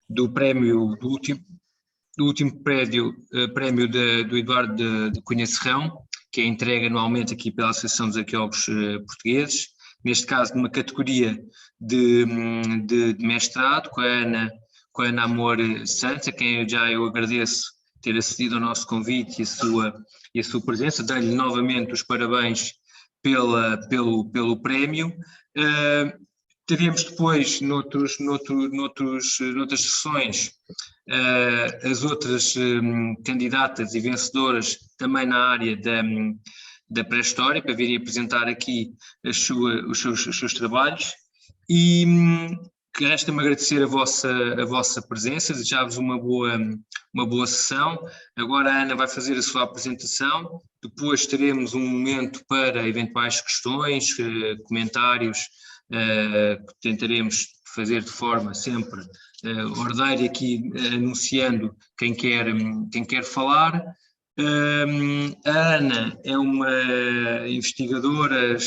do prémio, do último prémio do Eduardo de Cunha Serrão, que é entregue anualmente aqui pela Associação dos Arqueólogos Portugueses, neste caso numa categoria de mestrado, com a Ana Amor Santos, a quem eu agradeço ter acedido ao nosso convite e a sua presença, dar-lhe novamente os parabéns pelo prémio. Teríamos depois, noutras sessões, as outras candidatas e vencedoras também na área da pré-história, para virem apresentar aqui os seus trabalhos. E que resta-me agradecer a vossa presença, desejar-vos uma boa sessão. Agora a Ana vai fazer a sua apresentação, depois teremos um momento para eventuais questões, comentários, que tentaremos fazer de forma sempre ordeira, aqui anunciando quem quer falar. A Ana é uma investigadora,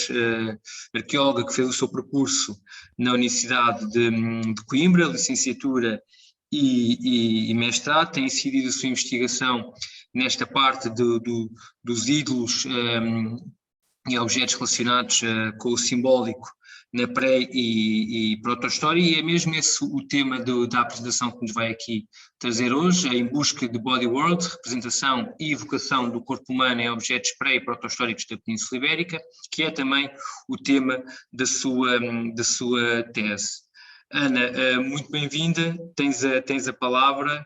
arqueóloga que fez o seu percurso na Universidade de Coimbra, licenciatura e mestrado, tem incidido a sua investigação nesta parte dos ídolos e objetos relacionados com o simbólico na pré- e proto-história, e é mesmo esse o tema da apresentação que nos vai aqui trazer hoje, em busca de body world, representação e evocação do corpo humano em objetos pré- e proto-históricos da Península Ibérica, que é também o tema da sua tese. Ana, muito bem-vinda, tens a palavra,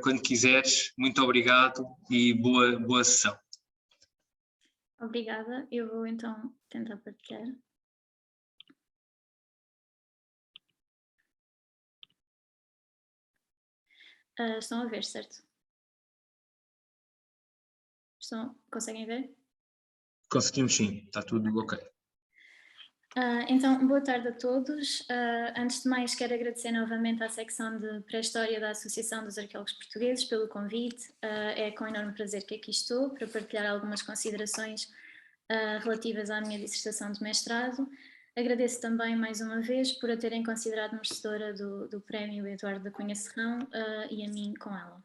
quando quiseres. Muito obrigado e boa sessão. Obrigada, eu vou então tentar partilhar. Estão a ver, certo? Conseguem ver? Conseguimos sim, está tudo ok. Então, boa tarde a todos. Antes de mais, quero agradecer novamente à secção de pré-história da Associação dos Arqueólogos Portugueses pelo convite. É com enorme prazer que aqui estou para partilhar algumas considerações relativas à minha dissertação de mestrado. Agradeço também mais uma vez por a terem considerado merecedora do prémio Eduardo da Cunha Serrão e a mim com ela.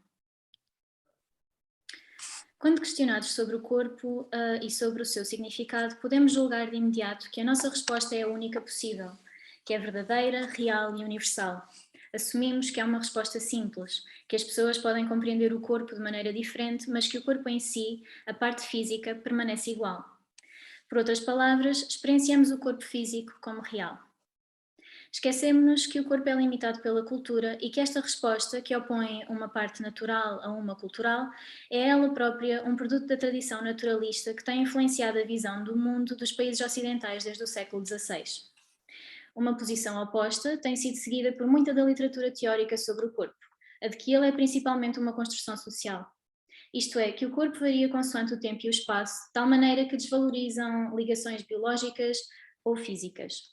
Quando questionados sobre o corpo e sobre o seu significado, podemos julgar de imediato que a nossa resposta é a única possível, que é verdadeira, real e universal. Assumimos que é uma resposta simples, que as pessoas podem compreender o corpo de maneira diferente, mas que o corpo em si, a parte física, permanece igual. Por outras palavras, experienciamos o corpo físico como real. Esquecemos-nos que o corpo é limitado pela cultura e que esta resposta, que opõe uma parte natural a uma cultural, é ela própria um produto da tradição naturalista que tem influenciado a visão do mundo dos países ocidentais desde o século XVI. Uma posição oposta tem sido seguida por muita da literatura teórica sobre o corpo, a de que ele é principalmente uma construção social. Isto é, que o corpo varia consoante o tempo e o espaço, de tal maneira que desvalorizam ligações biológicas ou físicas.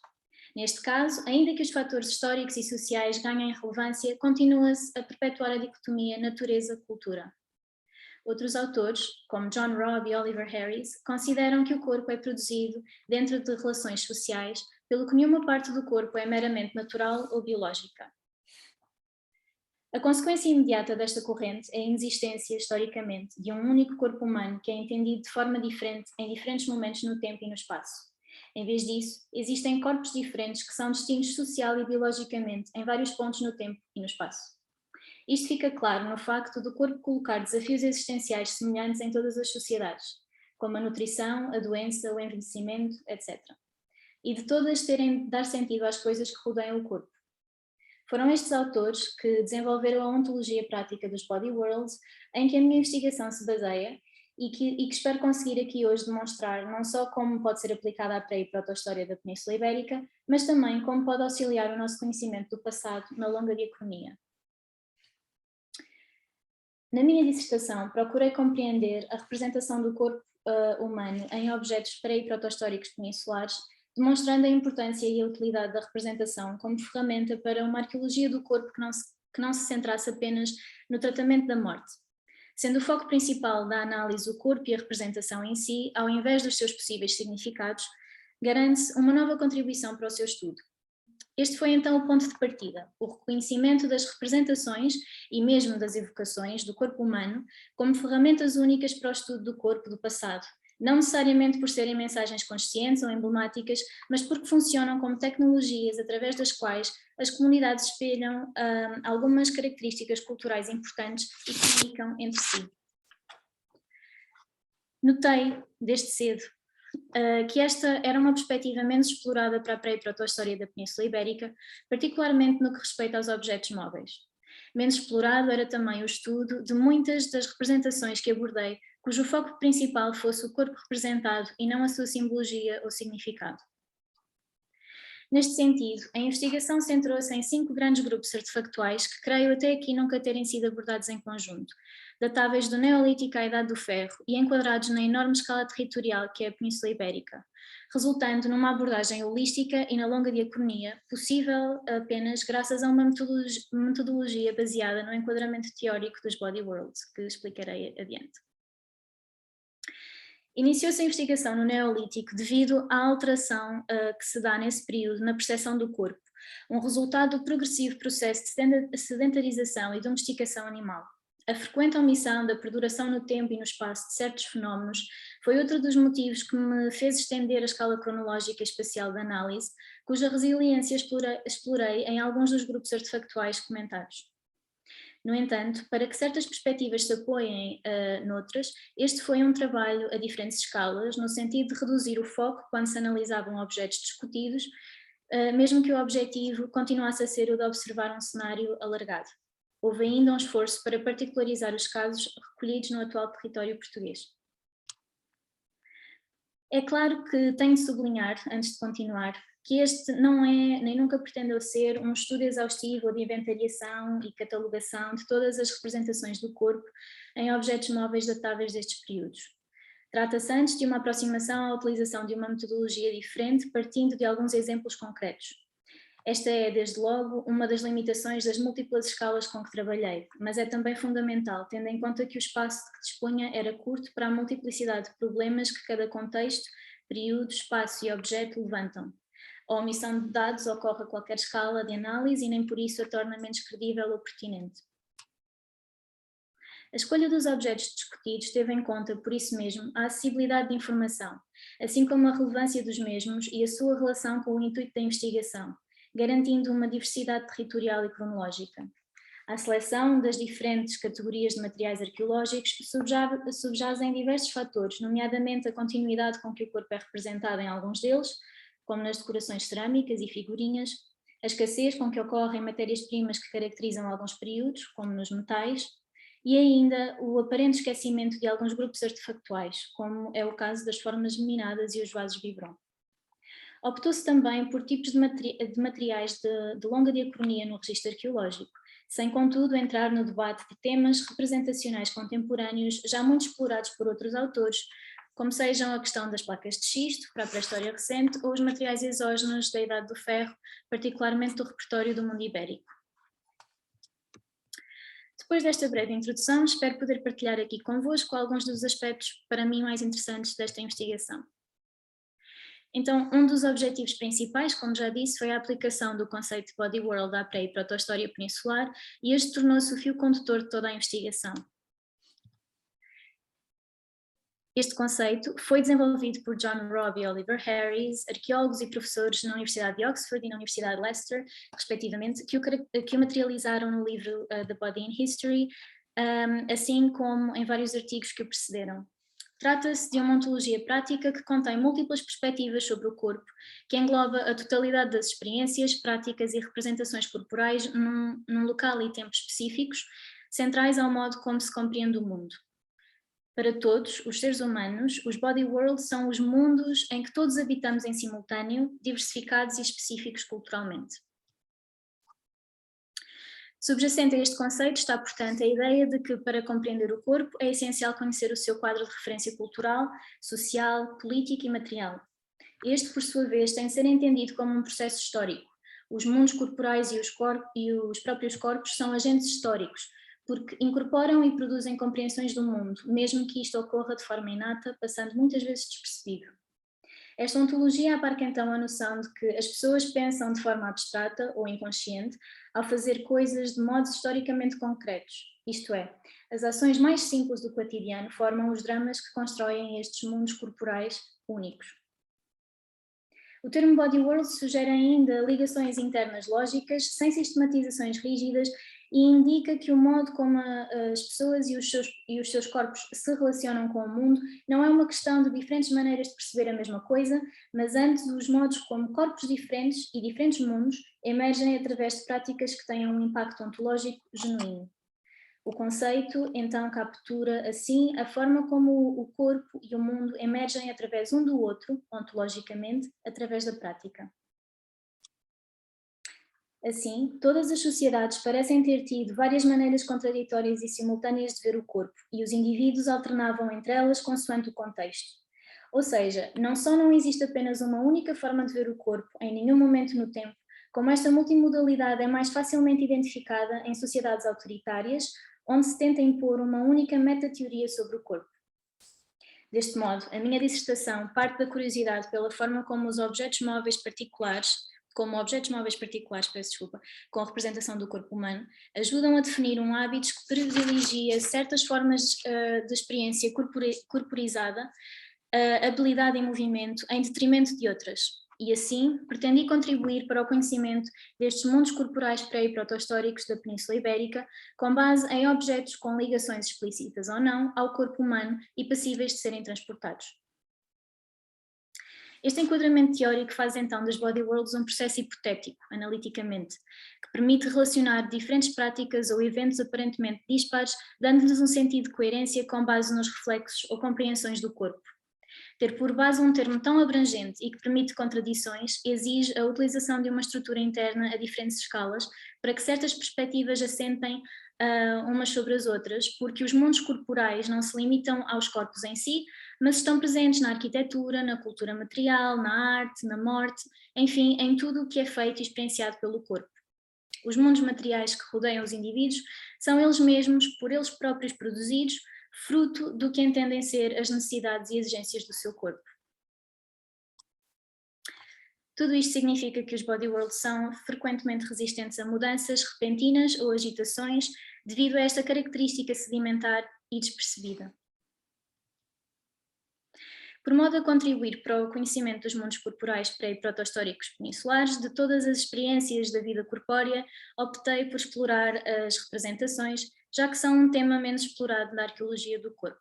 Neste caso, ainda que os fatores históricos e sociais ganhem relevância, continua-se a perpetuar a dicotomia natureza-cultura. Outros autores, como John Robb e Oliver Harris, consideram que o corpo é produzido dentro de relações sociais, pelo que nenhuma parte do corpo é meramente natural ou biológica. A consequência imediata desta corrente é a inexistência, historicamente, de um único corpo humano que é entendido de forma diferente em diferentes momentos no tempo e no espaço. Em vez disso, existem corpos diferentes que são distintos social e biologicamente em vários pontos no tempo e no espaço. Isto fica claro no facto do corpo colocar desafios existenciais semelhantes em todas as sociedades, como a nutrição, a doença, o envelhecimento, etc. E de todas terem de dar sentido às coisas que rodeiam o corpo. Foram estes autores que desenvolveram a ontologia prática dos body worlds, em que a minha investigação se baseia e que espero conseguir aqui hoje demonstrar não só como pode ser aplicada à pré- e proto-história da Península Ibérica, mas também como pode auxiliar o nosso conhecimento do passado na longa diacronia. Na minha dissertação, procurei compreender a representação do corpo humano em objetos pré- e proto-históricos peninsulares, demonstrando a importância e a utilidade da representação como ferramenta para uma arqueologia do corpo que não se centrasse apenas no tratamento da morte, sendo o foco principal da análise o corpo e a representação em si, ao invés dos seus possíveis significados, garante-se uma nova contribuição para o seu estudo. Este foi então o ponto de partida, o reconhecimento das representações e mesmo das evocações do corpo humano como ferramentas únicas para o estudo do corpo do passado, não necessariamente por serem mensagens conscientes ou emblemáticas, mas porque funcionam como tecnologias através das quais as comunidades espelham algumas características culturais importantes e comunicam entre si. Notei, desde cedo, que esta era uma perspectiva menos explorada para a pré- e proto-história da Península Ibérica, particularmente no que respeita aos objetos móveis. Menos explorado era também o estudo de muitas das representações que abordei, cujo foco principal fosse o corpo representado e não a sua simbologia ou significado. Neste sentido, a investigação centrou-se em 5 grandes grupos artefactuais que creio até aqui nunca terem sido abordados em conjunto, datáveis do Neolítico à Idade do Ferro e enquadrados na enorme escala territorial que é a Península Ibérica, resultando numa abordagem holística e na longa diacronia, possível apenas graças a uma metodologia baseada no enquadramento teórico dos body worlds, que explicarei adiante. Iniciou-se a investigação no Neolítico devido à alteração que se dá nesse período na percepção do corpo, um resultado do progressivo processo de sedentarização e domesticação animal. A frequente omissão da perduração no tempo e no espaço de certos fenómenos foi outro dos motivos que me fez estender a escala cronológica e espacial da análise, cuja resiliência explorei em alguns dos grupos artefactuais comentados. No entanto, para que certas perspectivas se apoiem noutras, este foi um trabalho a diferentes escalas, no sentido de reduzir o foco quando se analisavam objetos discutidos, mesmo que o objetivo continuasse a ser o de observar um cenário alargado. Houve ainda um esforço para particularizar os casos recolhidos no atual território português. É claro que tenho de sublinhar, antes de continuar, que este não é, nem nunca pretendeu ser, um estudo exaustivo de inventariação e catalogação de todas as representações do corpo em objetos móveis datáveis destes períodos. Trata-se antes de uma aproximação à utilização de uma metodologia diferente, partindo de alguns exemplos concretos. Esta é, desde logo, uma das limitações das múltiplas escalas com que trabalhei, mas é também fundamental, tendo em conta que o espaço de que dispunha era curto para a multiplicidade de problemas que cada contexto, período, espaço e objeto levantam. A omissão de dados ocorre a qualquer escala de análise e nem por isso a torna menos credível ou pertinente. A escolha dos objetos discutidos teve em conta, por isso mesmo, a acessibilidade de informação, assim como a relevância dos mesmos e a sua relação com o intuito da investigação, garantindo uma diversidade territorial e cronológica. A seleção das diferentes categorias de materiais arqueológicos subjazem diversos fatores, nomeadamente a continuidade com que o corpo é representado em alguns deles, como nas decorações cerâmicas e figurinhas, a escassez com que ocorrem matérias-primas que caracterizam alguns períodos, como nos metais, e ainda o aparente esquecimento de alguns grupos artefactuais, como é o caso das formas geminadas e os vasos vibrão. Optou-se também por tipos de materiais de longa diacronia no registro arqueológico, sem contudo entrar no debate de temas representacionais contemporâneos já muito explorados por outros autores, como sejam a questão das placas de xisto, para a pré-história recente, ou os materiais exógenos da Idade do Ferro, particularmente do repertório do mundo ibérico. Depois desta breve introdução, espero poder partilhar aqui convosco alguns dos aspectos para mim mais interessantes desta investigação. Então, um dos objetivos principais, como já disse, foi a aplicação do conceito de body world à pré- e proto-história peninsular, e este tornou-se o fio condutor de toda a investigação. Este conceito foi desenvolvido por John Robb e Oliver Harris, arqueólogos e professores na Universidade de Oxford e na Universidade de Leicester, respectivamente, que o materializaram no livro The Body in History, assim como em vários artigos que o precederam. Trata-se de uma ontologia prática que contém múltiplas perspectivas sobre o corpo, que engloba a totalidade das experiências, práticas e representações corporais num local e tempo específicos, centrais ao modo como se compreende o mundo. Para todos os seres humanos, os body worlds são os mundos em que todos habitamos em simultâneo, diversificados e específicos culturalmente. Subjacente a este conceito está, portanto, a ideia de que, para compreender o corpo, é essencial conhecer o seu quadro de referência cultural, social, político e material. Este, por sua vez, tem de ser entendido como um processo histórico. Os mundos corporais e os próprios corpos são agentes históricos, porque incorporam e produzem compreensões do mundo, mesmo que isto ocorra de forma inata, passando muitas vezes despercebido. Esta ontologia abarca então a noção de que as pessoas pensam de forma abstrata ou inconsciente ao fazer coisas de modos historicamente concretos, isto é, as ações mais simples do cotidiano formam os dramas que constroem estes mundos corporais únicos. O termo body world sugere ainda ligações internas lógicas, sem sistematizações rígidas, e indica que o modo como as pessoas e os seus corpos se relacionam com o mundo não é uma questão de diferentes maneiras de perceber a mesma coisa, mas antes os modos como corpos diferentes e diferentes mundos emergem através de práticas que tenham um impacto ontológico genuíno. O conceito, então, captura, assim, a forma como o corpo e o mundo emergem através um do outro, ontologicamente, através da prática. Assim, todas as sociedades parecem ter tido várias maneiras contraditórias e simultâneas de ver o corpo, e os indivíduos alternavam entre elas consoante o contexto. Ou seja, não só não existe apenas uma única forma de ver o corpo em nenhum momento no tempo, como esta multimodalidade é mais facilmente identificada em sociedades autoritárias, onde se tenta impor uma única meta-teoria sobre o corpo. Deste modo, a minha dissertação parte da curiosidade pela forma como os objetos móveis particulares, com a representação do corpo humano, ajudam a definir um hábito que privilegia certas formas de experiência corporizada, habilidade em movimento, em detrimento de outras. E assim, pretendi contribuir para o conhecimento destes mundos corporais pré- e proto-históricos da Península Ibérica, com base em objetos com ligações explícitas ou não ao corpo humano e passíveis de serem transportados. Este enquadramento teórico faz então das body worlds um processo hipotético, analiticamente, que permite relacionar diferentes práticas ou eventos aparentemente dispares, dando-lhes um sentido de coerência com base nos reflexos ou compreensões do corpo. Ter por base um termo tão abrangente e que permite contradições exige a utilização de uma estrutura interna a diferentes escalas para que certas perspectivas assentem umas sobre as outras, porque os mundos corporais não se limitam aos corpos em si, mas estão presentes na arquitetura, na cultura material, na arte, na morte, enfim, em tudo o que é feito e experienciado pelo corpo. Os mundos materiais que rodeiam os indivíduos são eles mesmos, por eles próprios produzidos, fruto do que entendem ser as necessidades e exigências do seu corpo. Tudo isto significa que os body worlds são frequentemente resistentes a mudanças repentinas ou agitações devido a esta característica sedimentar e despercebida. Por modo a contribuir para o conhecimento dos mundos corporais pré- e proto-históricos peninsulares, de todas as experiências da vida corpórea, optei por explorar as representações, já que são um tema menos explorado na arqueologia do corpo.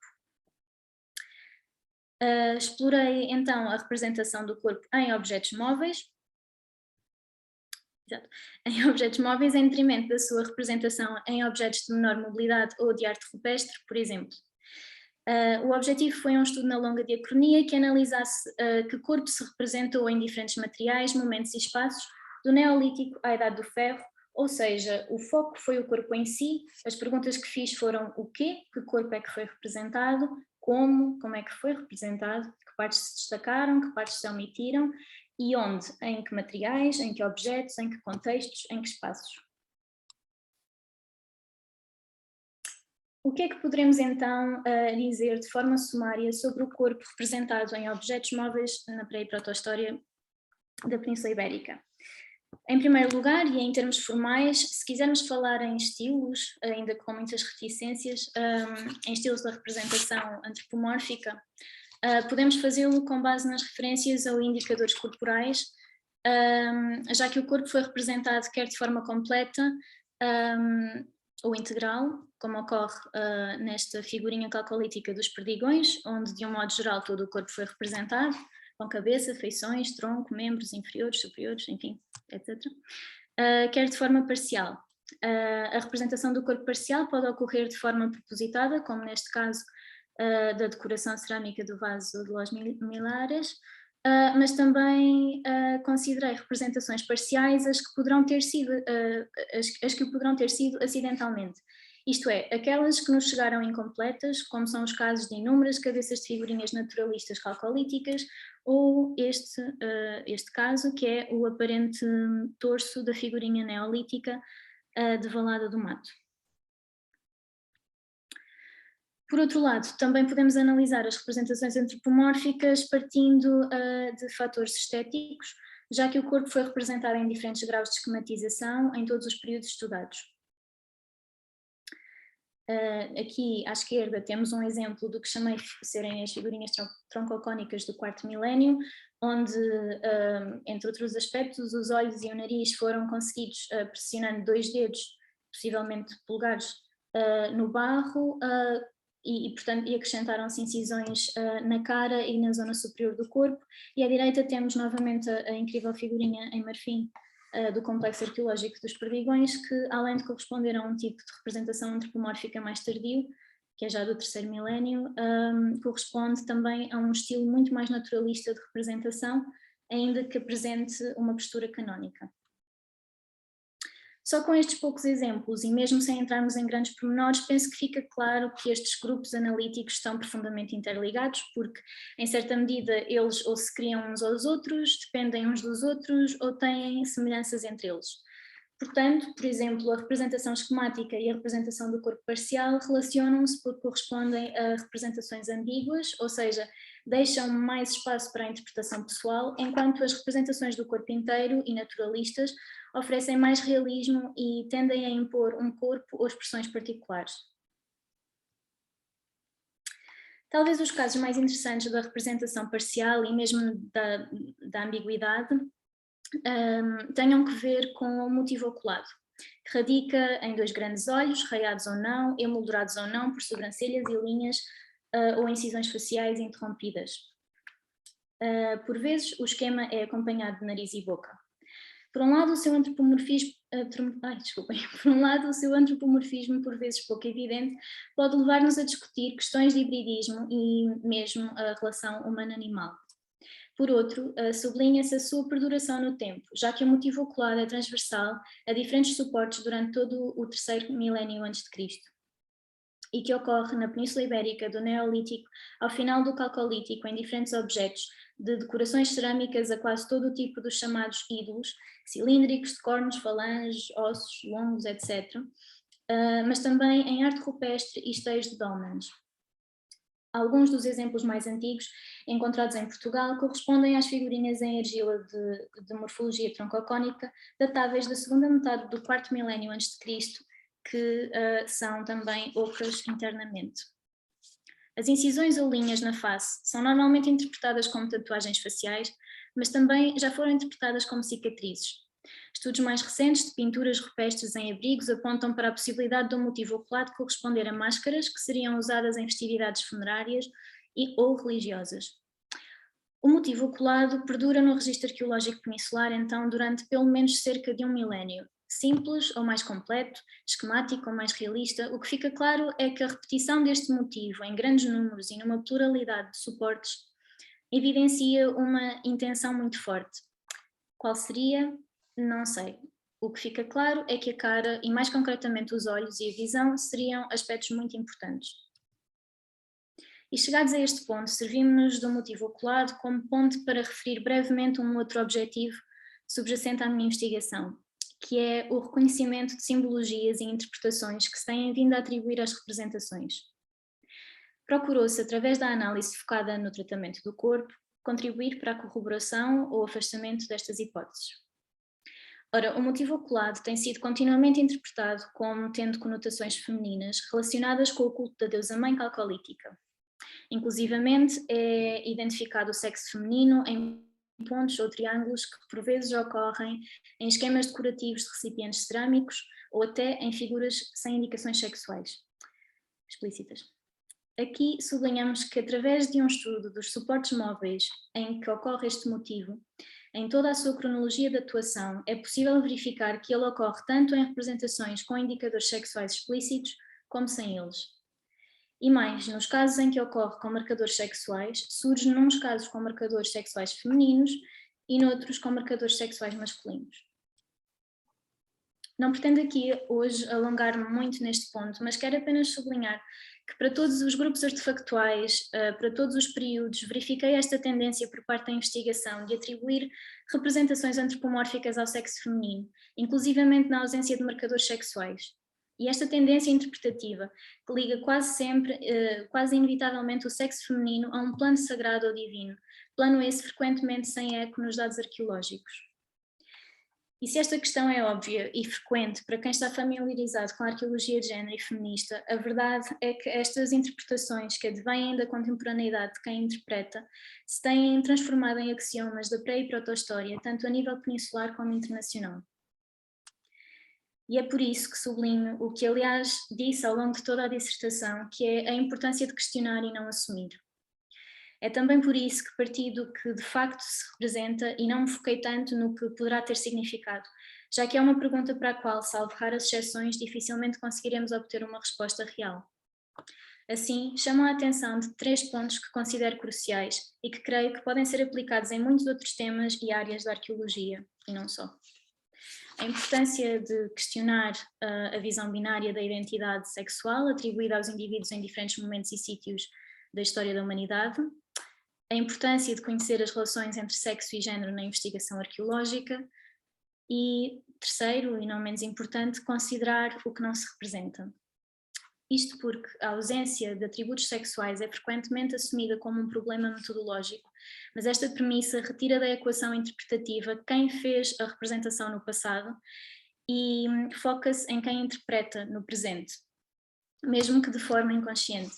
Explorei então a representação do corpo em objetos móveis, em detrimento da sua representação em objetos de menor mobilidade ou de arte rupestre, por exemplo. O objetivo foi um estudo na longa diacronia que analisasse que corpo se representou em diferentes materiais, momentos e espaços, do Neolítico à Idade do Ferro, ou seja, o foco foi o corpo em si, as perguntas que fiz foram o quê, que corpo é que foi representado, como é que foi representado, que partes se destacaram, que partes se omitiram, e onde, em que materiais, em que objetos, em que contextos, em que espaços. O que é que poderemos então dizer de forma sumária sobre o corpo representado em objetos móveis na pré- e proto-história da Península Ibérica? Em primeiro lugar, e em termos formais, se quisermos falar em estilos, ainda com muitas reticências, em estilos da representação antropomórfica, podemos fazê-lo com base nas referências ou indicadores corporais, já que o corpo foi representado quer de forma completa ou integral, como ocorre nesta figurinha calcolítica dos perdigões, onde de um modo geral todo o corpo foi representado, com cabeça, feições, tronco, membros inferiores, superiores, enfim, etc. Quer de forma parcial. A representação do corpo parcial pode ocorrer de forma propositada, como neste caso da decoração cerâmica do vaso de Los Milares, mas também considerei representações parciais as que poderão ter sido, as que poderão ter sido acidentalmente. Isto é, aquelas que nos chegaram incompletas, como são os casos de inúmeras cabeças de figurinhas naturalistas calcolíticas, ou este caso, que é o aparente torso da figurinha neolítica de Valada do Mato. Por outro lado, também podemos analisar as representações antropomórficas partindo de fatores estéticos, já que o corpo foi representado em diferentes graus de esquematização em todos os períodos estudados. Aqui à esquerda temos um exemplo do que chamei serem as figurinhas troncocónicas do quarto milénio, onde, entre outros aspectos, os olhos e o nariz foram conseguidos pressionando 2 dedos, possivelmente polegares, no barro, portanto, acrescentaram-se incisões na cara e na zona superior do corpo, e à direita temos novamente a incrível figurinha em marfim do complexo arqueológico dos Perdigões, que além de corresponder a um tipo de representação antropomórfica mais tardio, que é já do terceiro milénio, corresponde também a um estilo muito mais naturalista de representação, ainda que apresente uma postura canónica. Só com estes poucos exemplos, e mesmo sem entrarmos em grandes pormenores, penso que fica claro que estes grupos analíticos estão profundamente interligados, porque, em certa medida, eles ou se criam uns aos outros, dependem uns dos outros, ou têm semelhanças entre eles. Portanto, por exemplo, a representação esquemática e a representação do corpo parcial relacionam-se porque correspondem a representações ambíguas, ou seja, deixam mais espaço para a interpretação pessoal, enquanto as representações do corpo inteiro e naturalistas oferecem mais realismo e tendem a impor um corpo ou expressões particulares. Talvez os casos mais interessantes da representação parcial e mesmo da ambiguidade tenham que ver com o motivo oculado, que radica em 2 grandes olhos, raiados ou não, emoldurados ou não por sobrancelhas e linhas ou incisões faciais interrompidas. Por vezes o esquema é acompanhado de nariz e boca. Por um lado, o seu antropomorfismo, por vezes pouco evidente, pode levar-nos a discutir questões de hibridismo e mesmo a relação humano-animal. Por outro, sublinha-se a sua perduração no tempo, já que o motivo ocular é transversal a diferentes suportes durante todo o terceiro milénio a.C., e que ocorre na Península Ibérica do Neolítico ao final do Calcolítico em diferentes objetos, de decorações cerâmicas a quase todo o tipo dos chamados ídolos, cilíndricos, de cornos, falanges, ossos, longos, etc., mas também em arte rupestre e esteios de dólmenes. Alguns dos exemplos mais antigos encontrados em Portugal correspondem às figurinhas em argila de morfologia troncocónica datáveis da segunda metade do quarto milénio a.C., que são também ocas internamente. As incisões ou linhas na face são normalmente interpretadas como tatuagens faciais, mas também já foram interpretadas como cicatrizes. Estudos mais recentes de pinturas rupestres em abrigos apontam para a possibilidade do motivo oculado corresponder a máscaras que seriam usadas em festividades funerárias ou religiosas. O motivo oculado perdura no registro arqueológico peninsular, então, durante pelo menos cerca de 1 milénio. Simples ou mais completo, esquemático ou mais realista, o que fica claro é que a repetição deste motivo em grandes números e numa pluralidade de suportes evidencia uma intenção muito forte. Qual seria? Não sei. O que fica claro é que a cara, e mais concretamente os olhos e a visão, seriam aspectos muito importantes. E chegados a este ponto, servimos-nos do motivo oculado como ponte para referir brevemente um outro objetivo subjacente à minha investigação, que é o reconhecimento de simbologias e interpretações que se têm vindo a atribuir às representações. Procurou-se, através da análise focada no tratamento do corpo, contribuir para a corroboração ou afastamento destas hipóteses. Ora, o motivo oculado tem sido continuamente interpretado como tendo conotações femininas relacionadas com o culto da deusa-mãe calcolítica. Inclusivamente, é identificado o sexo feminino em pontos ou triângulos que por vezes ocorrem em esquemas decorativos de recipientes cerâmicos ou até em figuras sem indicações sexuais explícitas. Aqui sublinhamos que através de um estudo dos suportes móveis em que ocorre este motivo, em toda a sua cronologia de atuação, é possível verificar que ele ocorre tanto em representações com indicadores sexuais explícitos como sem eles. E mais, nos casos em que ocorre com marcadores sexuais, surge nuns casos com marcadores sexuais femininos e noutros com marcadores sexuais masculinos. Não pretendo aqui hoje alongar-me muito neste ponto, mas quero apenas sublinhar que para todos os grupos artefactuais, para todos os períodos, verifiquei esta tendência por parte da investigação de atribuir representações antropomórficas ao sexo feminino, inclusivamente na ausência de marcadores sexuais. E esta tendência interpretativa, que liga quase sempre, quase inevitavelmente, o sexo feminino a um plano sagrado ou divino, plano esse frequentemente sem eco nos dados arqueológicos. E se esta questão é óbvia e frequente para quem está familiarizado com a arqueologia de género e feminista, a verdade é que estas interpretações, que advêm da contemporaneidade de quem interpreta, se têm transformado em axiomas da pré- e proto-história, tanto a nível peninsular como internacional. E é por isso que sublinho o que, aliás, disse ao longo de toda a dissertação, que é a importância de questionar e não assumir. É também por isso que parti do que de facto se representa e não me foquei tanto no que poderá ter significado, já que é uma pergunta para a qual, salvo raras exceções, dificilmente conseguiremos obter uma resposta real. Assim, chamo a atenção de 3 pontos que considero cruciais e que creio que podem ser aplicados em muitos outros temas e áreas da arqueologia, e não só. A importância de questionar a visão binária da identidade sexual atribuída aos indivíduos em diferentes momentos e sítios da história da humanidade. A importância de conhecer as relações entre sexo e género na investigação arqueológica. E terceiro, e não menos importante, considerar o que não se representa. Isto porque a ausência de atributos sexuais é frequentemente assumida como um problema metodológico, mas esta premissa retira da equação interpretativa quem fez a representação no passado e foca-se em quem interpreta no presente, mesmo que de forma inconsciente.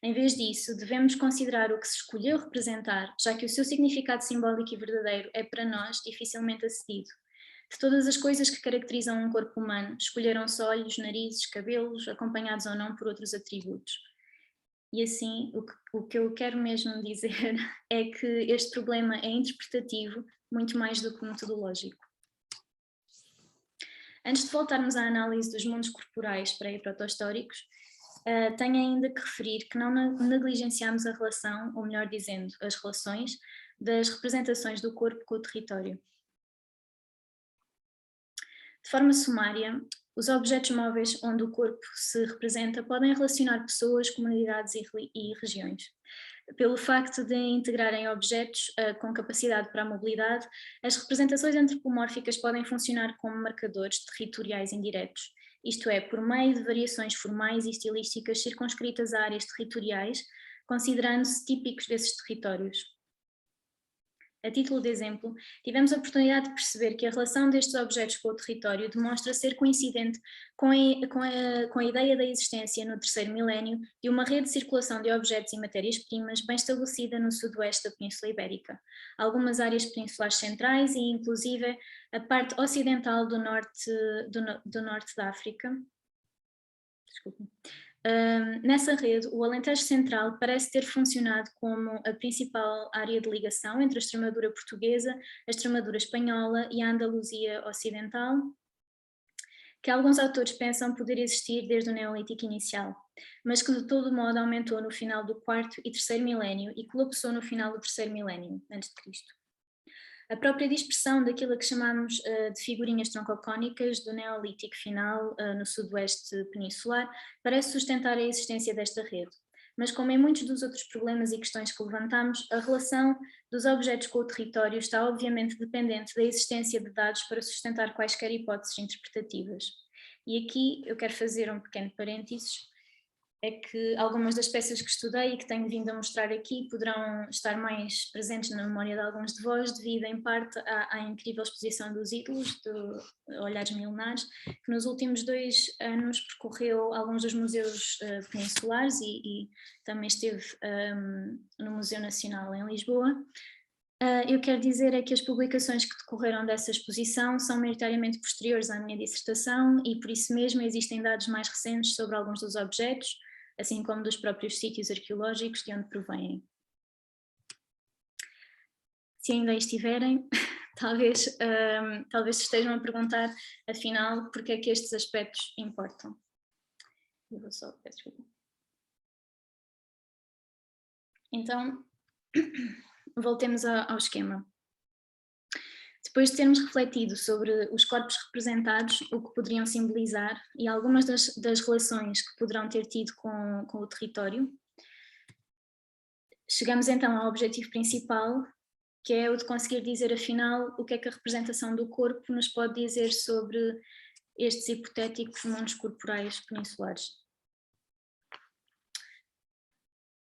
Em vez disso, devemos considerar o que se escolheu representar, já que o seu significado simbólico e verdadeiro é para nós dificilmente acedido. De todas as coisas que caracterizam um corpo humano, escolheram-se olhos, narizes, cabelos, acompanhados ou não por outros atributos. E assim, o que eu quero mesmo dizer é que este problema é interpretativo muito mais do que metodológico. Antes de voltarmos à análise dos mundos corporais pré- e proto-históricos, tenho ainda que referir que não negligenciamos a relação, ou melhor dizendo, as relações das representações do corpo com o território. De forma sumária, os objetos móveis onde o corpo se representa podem relacionar pessoas, comunidades e regiões. Pelo facto de integrarem objetos com capacidade para a mobilidade, as representações antropomórficas podem funcionar como marcadores territoriais indiretos, isto é, por meio de variações formais e estilísticas circunscritas a áreas territoriais, considerando-se típicos desses territórios. A título de exemplo, tivemos a oportunidade de perceber que a relação destes objetos com o território demonstra ser coincidente com a ideia da existência no terceiro milénio de uma rede de circulação de objetos e matérias-primas bem estabelecida no sudoeste da Península Ibérica, algumas áreas peninsulares centrais e inclusive a parte ocidental do norte da África. Desculpe. Nessa rede, o Alentejo Central parece ter funcionado como a principal área de ligação entre a Extremadura portuguesa, a Extremadura espanhola e a Andaluzia ocidental, que alguns autores pensam poder existir desde o Neolítico inicial, mas que de todo modo aumentou no final do quarto e terceiro milénio e colapsou no final do terceiro milénio antes de Cristo. A própria dispersão daquilo a que chamamos de figurinhas troncocónicas do Neolítico final no sudoeste peninsular parece sustentar a existência desta rede. Mas como em muitos dos outros problemas e questões que levantamos, a relação dos objetos com o território está obviamente dependente da existência de dados para sustentar quaisquer hipóteses interpretativas. E aqui eu quero fazer um pequeno parênteses, é que algumas das peças que estudei e que tenho vindo a mostrar aqui poderão estar mais presentes na memória de alguns de vós devido em parte à incrível exposição dos ídolos, de Olhares Milenares, que nos últimos 2 anos percorreu alguns dos museus peninsulares e também esteve no Museu Nacional em Lisboa. Eu quero dizer é que as publicações que decorreram dessa exposição são maioritariamente posteriores à minha dissertação e por isso mesmo existem dados mais recentes sobre alguns dos objetos, assim como dos próprios sítios arqueológicos de onde provêm. Se ainda aí estiverem, talvez estejam a perguntar, afinal, porque é que estes aspectos importam. Eu vou só, peço desculpa. Então, voltemos ao esquema. Depois de termos refletido sobre os corpos representados, o que poderiam simbolizar e algumas das relações que poderão ter tido com o território, chegamos então ao objetivo principal, que é o de conseguir dizer afinal o que é que a representação do corpo nos pode dizer sobre estes hipotéticos mundos corporais peninsulares.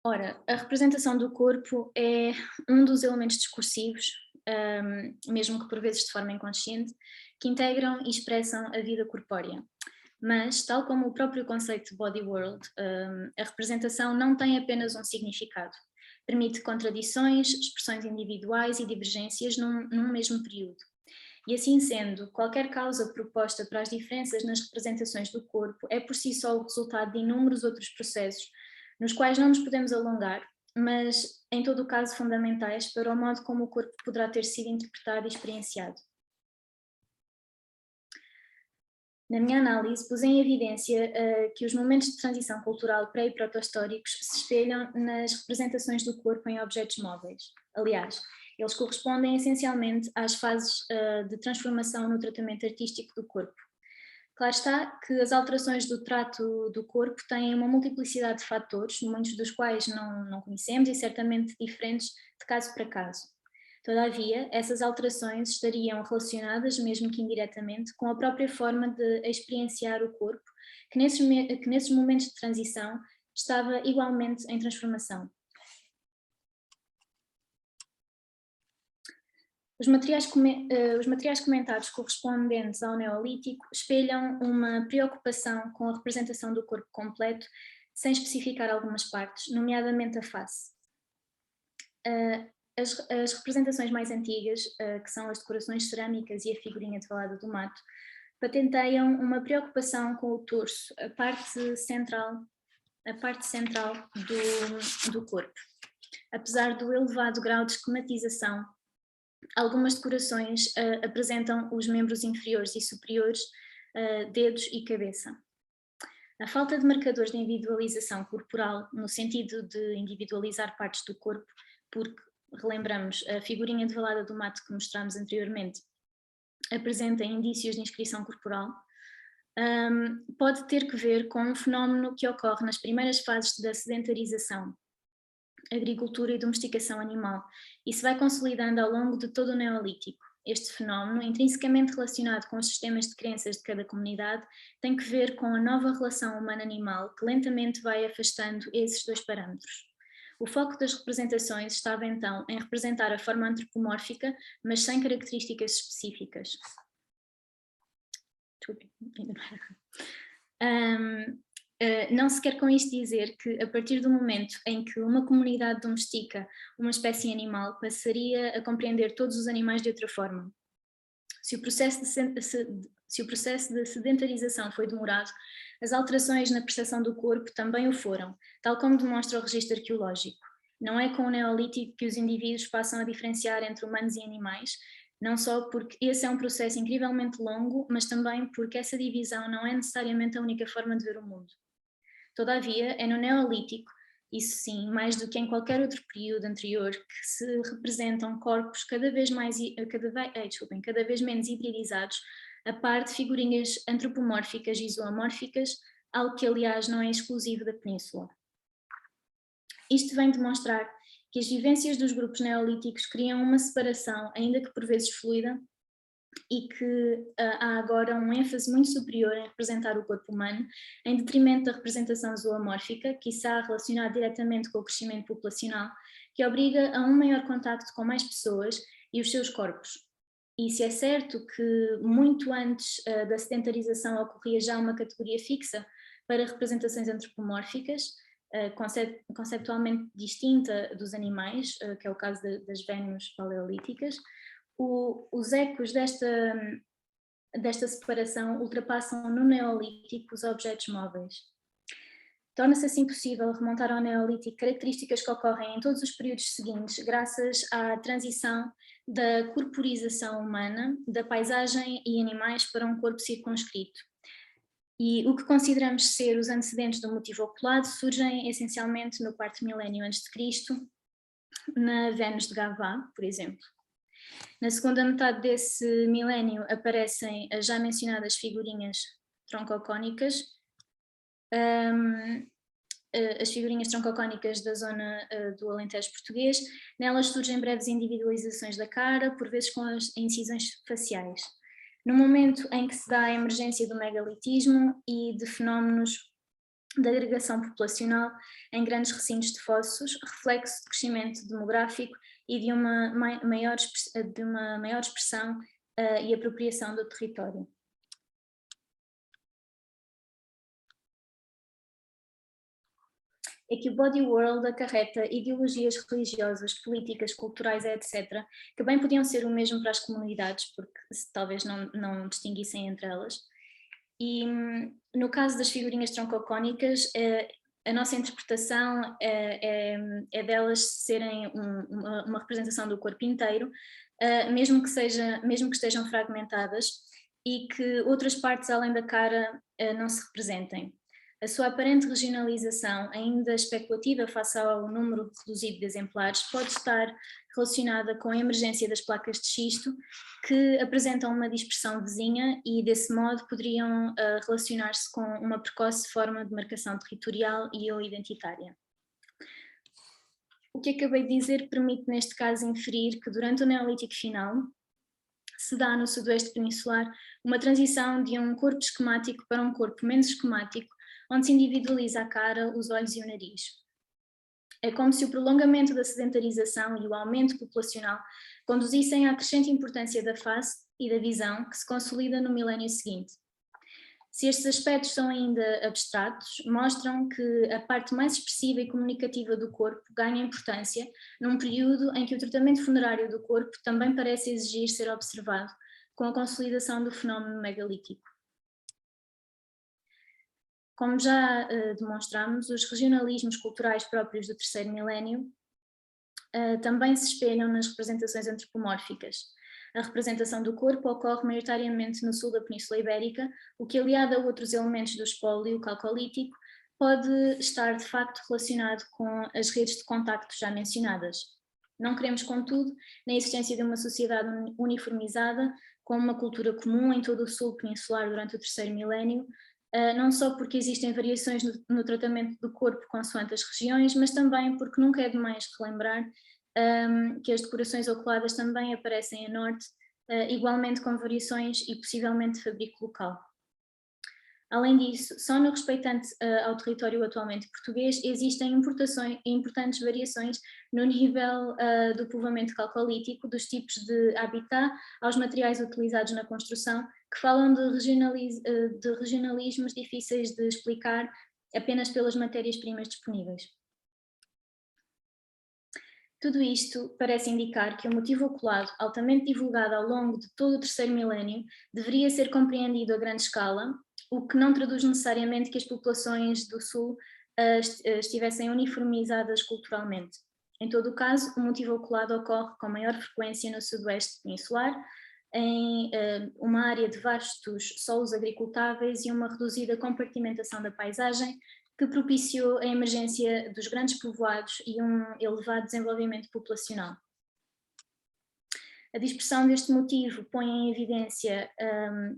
Ora, a representação do corpo é um dos elementos discursivos, mesmo que por vezes de forma inconsciente, que integram e expressam a vida corpórea. Mas, tal como o próprio conceito de body world, a representação não tem apenas um significado. Permite contradições, expressões individuais e divergências num mesmo período. E assim sendo, qualquer causa proposta para as diferenças nas representações do corpo é por si só o resultado de inúmeros outros processos, nos quais não nos podemos alongar, mas em todo o caso fundamentais para o modo como o corpo poderá ter sido interpretado e experienciado. Na minha análise, pus em evidência que os momentos de transição cultural pré- e proto-históricos se espelham nas representações do corpo em objetos móveis. Aliás, eles correspondem essencialmente às fases de transformação no tratamento artístico do corpo. Claro está que as alterações do trato do corpo têm uma multiplicidade de fatores, muitos dos quais não conhecemos e certamente diferentes de caso para caso. Todavia, essas alterações estariam relacionadas, mesmo que indiretamente, com a própria forma de experienciar o corpo, que nesses momentos de transição estava igualmente em transformação. Os materiais comentados correspondentes ao Neolítico espelham uma preocupação com a representação do corpo completo, sem especificar algumas partes, nomeadamente a face. As representações mais antigas, que são as decorações cerâmicas e a figurinha de Valada do Mato, patenteiam uma preocupação com o torso, a parte central do corpo. Apesar do elevado grau de esquematização, algumas decorações apresentam os membros inferiores e superiores, dedos e cabeça. A falta de marcadores de individualização corporal, no sentido de individualizar partes do corpo, porque, relembramos, a figurinha de Valada do Mato que mostramos anteriormente apresenta indícios de inscrição corporal, pode ter que ver com um fenómeno que ocorre nas primeiras fases da sedentarização, agricultura e domesticação animal, e se vai consolidando ao longo de todo o Neolítico. Este fenómeno, intrinsecamente relacionado com os sistemas de crenças de cada comunidade, tem que ver com a nova relação humano-animal que lentamente vai afastando esses dois parâmetros. O foco das representações estava então em representar a forma antropomórfica, mas sem características específicas. Não se quer com isto dizer que, a partir do momento em que uma comunidade domestica uma espécie animal, passaria a compreender todos os animais de outra forma. Se o processo de sedentarização foi demorado, as alterações na percepção do corpo também o foram, tal como demonstra o registro arqueológico. Não é com o Neolítico que os indivíduos passam a diferenciar entre humanos e animais, não só porque esse é um processo incrivelmente longo, mas também porque essa divisão não é necessariamente a única forma de ver o mundo. Todavia, é no Neolítico, isso sim, mais do que em qualquer outro período anterior, que se representam corpos cada vez menos hibridizados, a par de figurinhas antropomórficas e zoomórficas, algo que aliás não é exclusivo da península. Isto vem demonstrar que as vivências dos grupos neolíticos criam uma separação, ainda que por vezes fluida, e que há agora um ênfase muito superior em representar o corpo humano, em detrimento da representação zoomórfica, quiçá relacionada diretamente com o crescimento populacional, que obriga a um maior contacto com mais pessoas e os seus corpos. E se é certo que muito antes da sedentarização ocorria já uma categoria fixa para representações antropomórficas, conceptualmente distinta dos animais, que é o caso das Vénus paleolíticas, os ecos desta separação ultrapassam no Neolítico os objetos móveis. Torna-se assim possível remontar ao Neolítico características que ocorrem em todos os períodos seguintes, graças à transição da corporização humana, da paisagem e animais para um corpo circunscrito. E o que consideramos ser os antecedentes do motivo oculado surgem essencialmente no quarto milénio a.C., na Vênus de Gavá, por exemplo. Na segunda metade desse milénio aparecem as já mencionadas figurinhas troncocónicas, as figurinhas troncocónicas da zona do Alentejo português. Nelas surgem breves individualizações da cara, por vezes com as incisões faciais. No momento em que se dá a emergência do megalitismo e de fenómenos de agregação populacional em grandes recintos de fossos, reflexo de crescimento demográfico e de uma maior expressão e apropriação do território. É que o body world acarreta ideologias religiosas, políticas, culturais, etc., que bem podiam ser o mesmo para as comunidades, porque talvez não distinguissem entre elas. E no caso das figurinhas troncocónicas, a nossa interpretação é delas serem uma representação do corpo inteiro, mesmo que estejam fragmentadas e que outras partes além da cara não se representem. A sua aparente regionalização, ainda especulativa face ao número reduzido de exemplares, pode estar relacionada com a emergência das placas de xisto, que apresentam uma dispersão vizinha e, desse modo, poderiam relacionar-se com uma precoce forma de marcação territorial e ou identitária. O que acabei de dizer permite, neste caso, inferir que, durante o Neolítico final, se dá no sudoeste peninsular uma transição de um corpo esquemático para um corpo menos esquemático, onde se individualiza a cara, os olhos e o nariz. É como se o prolongamento da sedentarização e o aumento populacional conduzissem à crescente importância da face e da visão, que se consolida no milénio seguinte. Se estes aspectos são ainda abstratos, mostram que a parte mais expressiva e comunicativa do corpo ganha importância num período em que o tratamento funerário do corpo também parece exigir ser observado, com a consolidação do fenómeno megalítico. Como já demonstramos, os regionalismos culturais próprios do terceiro milénio também se espelham nas representações antropomórficas. A representação do corpo ocorre maioritariamente no sul da Península Ibérica, o que, aliado a outros elementos do espólio calcolítico, pode estar de facto relacionado com as redes de contacto já mencionadas. Não queremos, contudo, na existência de uma sociedade uniformizada, com uma cultura comum em todo o sul peninsular durante o terceiro milénio, não só porque existem variações no tratamento do corpo consoante as regiões, mas também porque nunca é demais relembrar que as decorações oculadas também aparecem a norte, igualmente com variações e possivelmente de fabrico local. Além disso, só no respeitante ao território atualmente português existem importantes variações no nível do povoamento calcolítico, dos tipos de habitat aos materiais utilizados na construção, que falam de regionalismos difíceis de explicar apenas pelas matérias-primas disponíveis. Tudo isto parece indicar que o motivo oculado, altamente divulgado ao longo de todo o terceiro milénio, deveria ser compreendido a grande escala, o que não traduz necessariamente que as populações do sul estivessem uniformizadas culturalmente. Em todo o caso, o motivo oculado ocorre com maior frequência no sudoeste peninsular, em uma área de vastos solos agricultáveis e uma reduzida compartimentação da paisagem, que propiciou a emergência dos grandes povoados e um elevado desenvolvimento populacional. A dispersão deste motivo põe em evidência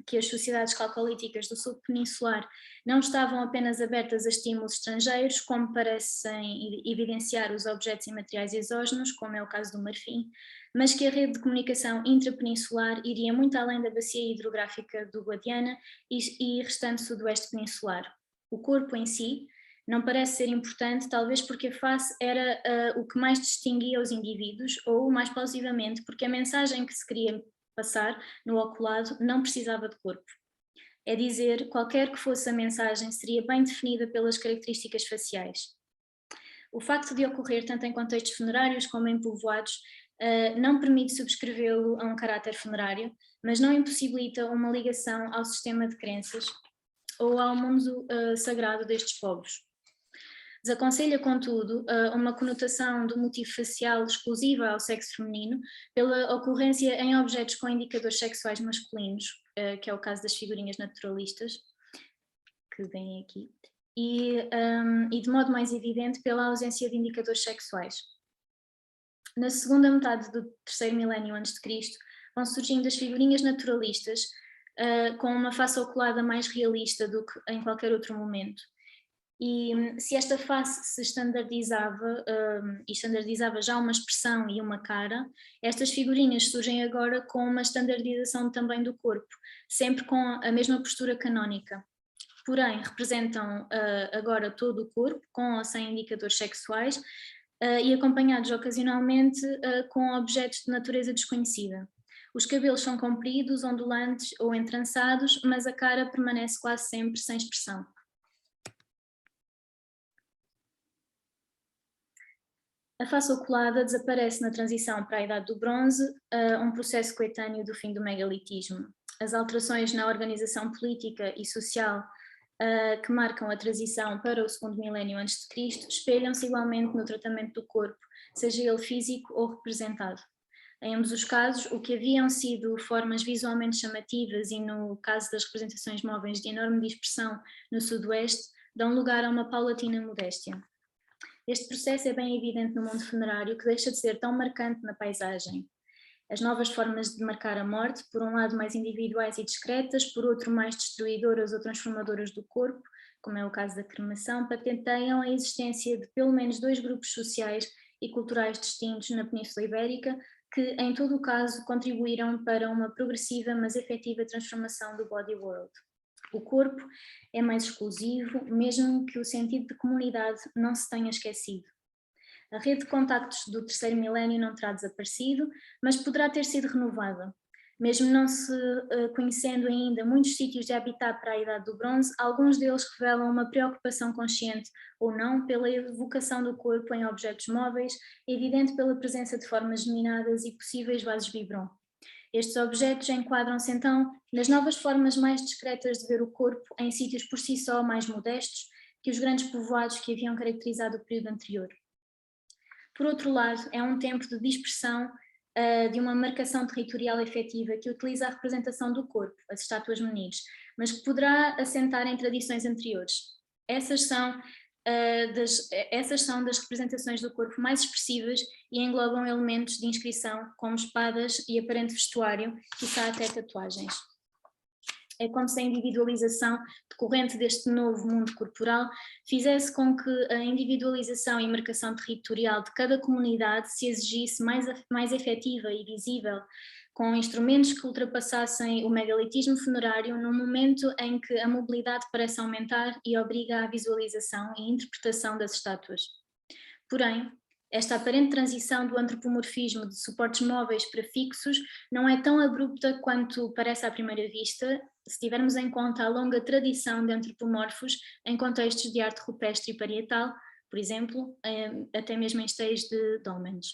que as sociedades calcolíticas do sul peninsular não estavam apenas abertas a estímulos estrangeiros, como parecem evidenciar os objetos e materiais exógenos, como é o caso do marfim, mas que a rede de comunicação intrapeninsular iria muito além da bacia hidrográfica do Guadiana e restante sudoeste peninsular. O corpo em si não parece ser importante, talvez porque a face era o que mais distinguia os indivíduos, ou, mais plausivamente, porque a mensagem que se queria passar no oculado não precisava de corpo. É dizer, qualquer que fosse a mensagem seria bem definida pelas características faciais. O facto de ocorrer tanto em contextos funerários como em povoados não permite subscrevê-lo a um caráter funerário, mas não impossibilita uma ligação ao sistema de crenças ou ao mundo sagrado destes povos. Desaconselha, contudo, uma conotação do motivo facial exclusiva ao sexo feminino pela ocorrência em objetos com indicadores sexuais masculinos, que é o caso das figurinhas naturalistas, que vêm aqui, e de modo mais evidente pela ausência de indicadores sexuais. Na segunda metade do terceiro milénio a.C., vão surgindo as figurinhas naturalistas com uma face oculada mais realista do que em qualquer outro momento. E se esta face se standardizava, e standardizava já uma expressão e uma cara, estas figurinhas surgem agora com uma standardização também do corpo, sempre com a mesma postura canónica. Porém, representam agora todo o corpo, com ou sem indicadores sexuais, e acompanhados ocasionalmente com objetos de natureza desconhecida. Os cabelos são compridos, ondulantes ou entrançados, mas a cara permanece quase sempre sem expressão. A face oculada desaparece na transição para a Idade do Bronze, um processo coetâneo do fim do megalitismo. As alterações na organização política e social que marcam a transição para o segundo milénio antes de Cristo espelham-se igualmente no tratamento do corpo, seja ele físico ou representado. Em ambos os casos, o que haviam sido formas visualmente chamativas e no caso das representações móveis de enorme dispersão no sudoeste, dão lugar a uma paulatina modéstia. Este processo é bem evidente no mundo funerário, que deixa de ser tão marcante na paisagem. As novas formas de marcar a morte, por um lado mais individuais e discretas, por outro mais destruidoras ou transformadoras do corpo, como é o caso da cremação, patenteiam a existência de pelo menos 2 grupos sociais e culturais distintos na Península Ibérica, que em todo o caso contribuíram para uma progressiva mas efetiva transformação do body world. O corpo é mais exclusivo, mesmo que o sentido de comunidade não se tenha esquecido. A rede de contactos do terceiro milénio não terá desaparecido, mas poderá ter sido renovada. Mesmo não se conhecendo ainda muitos sítios de habitat para a Idade do Bronze, alguns deles revelam uma preocupação consciente ou não pela evocação do corpo em objetos móveis, evidente pela presença de formas geminadas e possíveis vasos biberon. Estes objetos enquadram-se então nas novas formas mais discretas de ver o corpo em sítios por si só mais modestos que os grandes povoados que haviam caracterizado o período anterior. Por outro lado, é um tempo de dispersão de uma marcação territorial efetiva que utiliza a representação do corpo, as estátuas menires, mas que poderá assentar em tradições anteriores. Essas são das representações do corpo mais expressivas e englobam elementos de inscrição, como espadas e aparente vestuário, quiçá até tatuagens. É como se a individualização decorrente deste novo mundo corporal fizesse com que a individualização e marcação territorial de cada comunidade se exigisse mais efetiva e visível, com instrumentos que ultrapassassem o megalitismo funerário num momento em que a mobilidade parece aumentar e obriga à visualização e interpretação das estátuas. Porém, esta aparente transição do antropomorfismo de suportes móveis para fixos não é tão abrupta quanto parece à primeira vista, se tivermos em conta a longa tradição de antropomorfos em contextos de arte rupestre e parietal, por exemplo, até mesmo em esteios de dólmenes.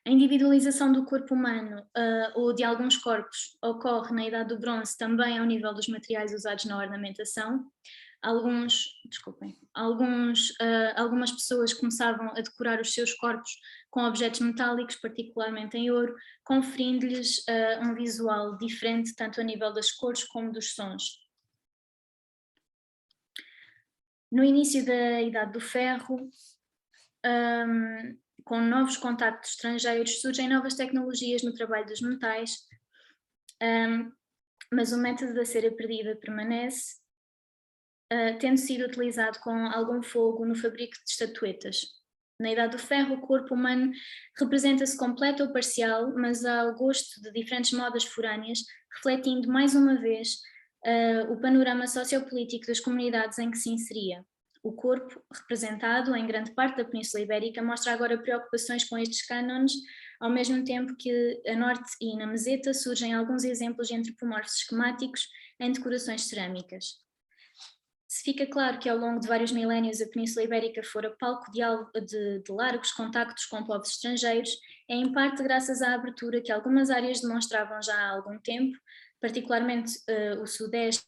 A individualização do corpo humano ou de alguns corpos ocorre na Idade do Bronze também ao nível dos materiais usados na ornamentação. Algumas pessoas começavam a decorar os seus corpos com objetos metálicos, particularmente em ouro, conferindo-lhes um visual diferente, tanto a nível das cores como dos sons. No início da Idade do Ferro, com novos contactos estrangeiros, surgem novas tecnologias no trabalho dos metais, mas o método da cera perdida permanece, tendo sido utilizado com algum fogo no fabrico de estatuetas. Na Idade do Ferro, o corpo humano representa-se completo ou parcial, mas ao gosto de diferentes modas forâneas, refletindo mais uma vez o panorama sociopolítico das comunidades em que se inseria. O corpo, representado em grande parte da Península Ibérica, mostra agora preocupações com estes cânones, ao mesmo tempo que a norte e na meseta surgem alguns exemplos de antropomorfos esquemáticos em decorações cerâmicas. Se fica claro que ao longo de vários milénios a Península Ibérica fora palco de largos contactos com povos estrangeiros, é em parte graças à abertura que algumas áreas demonstravam já há algum tempo, particularmente o sudeste